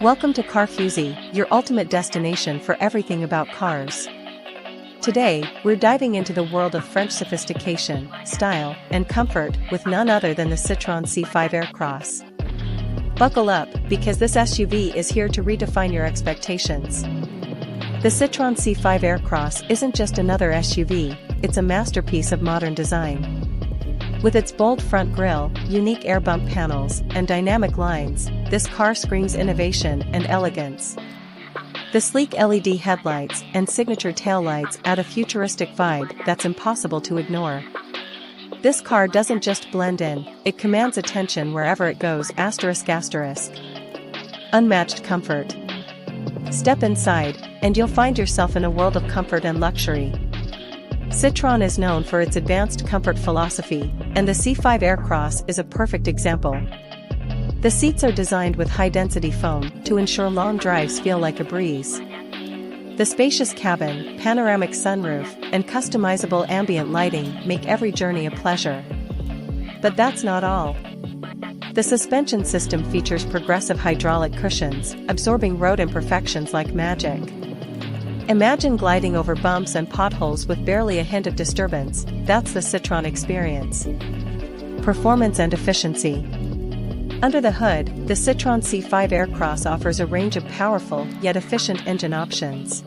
Welcome to CarFuzy, your ultimate destination for everything about cars. Today, we're diving into the world of French sophistication, style, and comfort with none other than the Citroen C5 Aircross. Buckle up, because this SUV is here to redefine your expectations. The Citroen C5 Aircross isn't just another SUV, it's a masterpiece of modern design. With its bold front grille, unique air bump panels, and dynamic lines, this car screams innovation and elegance. The sleek LED headlights and signature taillights add a futuristic vibe that's impossible to ignore. This car doesn't just blend in, it commands attention wherever it goes. Unmatched comfort. Step inside, and you'll find yourself in a world of comfort and luxury. Citroën is known for its advanced comfort philosophy, and the C5 Aircross is a perfect example. The seats are designed with high-density foam to ensure long drives feel like a breeze. The spacious cabin, panoramic sunroof, and customizable ambient lighting make every journey a pleasure. But that's not all. The suspension system features progressive hydraulic cushions, absorbing road imperfections like magic. Imagine gliding over bumps and potholes with barely a hint of disturbance. That's the Citroën experience. Performance and efficiency. Under the hood, the Citroen C5 Aircross offers a range of powerful yet efficient engine options.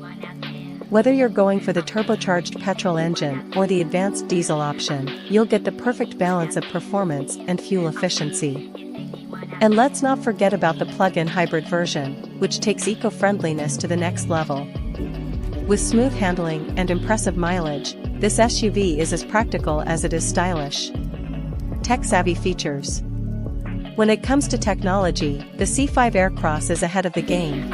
Whether you're going for the turbocharged petrol engine or the advanced diesel option, you'll get the perfect balance of performance and fuel efficiency. And let's not forget about the plug-in hybrid version, which takes eco-friendliness to the next level. With smooth handling and impressive mileage, this SUV is as practical as it is stylish. Tech-savvy features. When it comes to technology, the C5 Aircross is ahead of the game.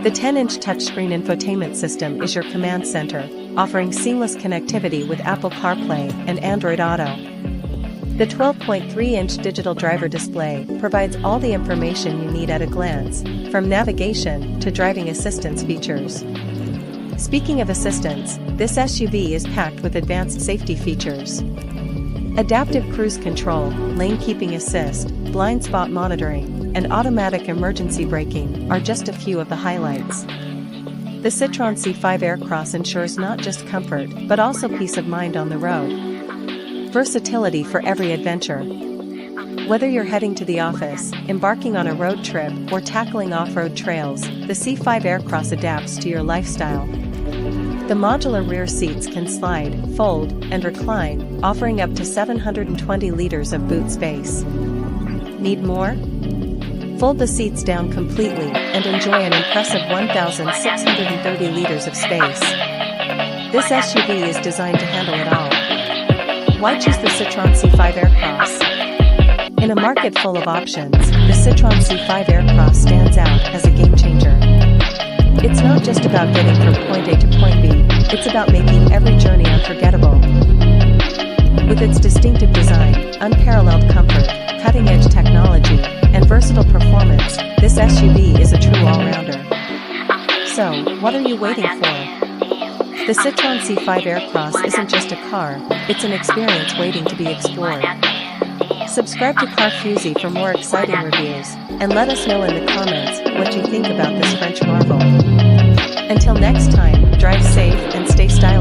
The 10-inch touchscreen infotainment system is your command center, offering seamless connectivity with Apple CarPlay and Android Auto. The 12.3-inch digital driver display provides all the information you need at a glance, from navigation to driving assistance features. Speaking of assistance, this SUV is packed with advanced safety features. Adaptive cruise control, lane keeping assist, blind spot monitoring, and automatic emergency braking are just a few of the highlights. The Citroen C5 Aircross ensures not just comfort, but also peace of mind on the road. Versatility for every adventure. Whether you're heading to the office, embarking on a road trip, or tackling off-road trails, the C5 Aircross adapts to your lifestyle. The modular rear seats can slide, fold, and recline, offering up to 720 liters of boot space. Need more? Fold the seats down completely and enjoy an impressive 1,630 liters of space. This SUV is designed to handle it all. Why choose the Citroen C5 Aircross? In a market full of options, the Citroen C5 Aircross stands out as a game-changer. It's not just about getting from point A to point B, it's about making every journey unforgettable. With its distinctive design, unparalleled comfort, cutting-edge technology, and versatile performance, this SUV is a true all-rounder. So, what are you waiting for? The Citroen C5 Aircross isn't just a car, it's an experience waiting to be explored. Subscribe to CarFuzy for more exciting reviews, and let us know in the comments what you think about this French marvel. Until next time, drive safe and stay stylish.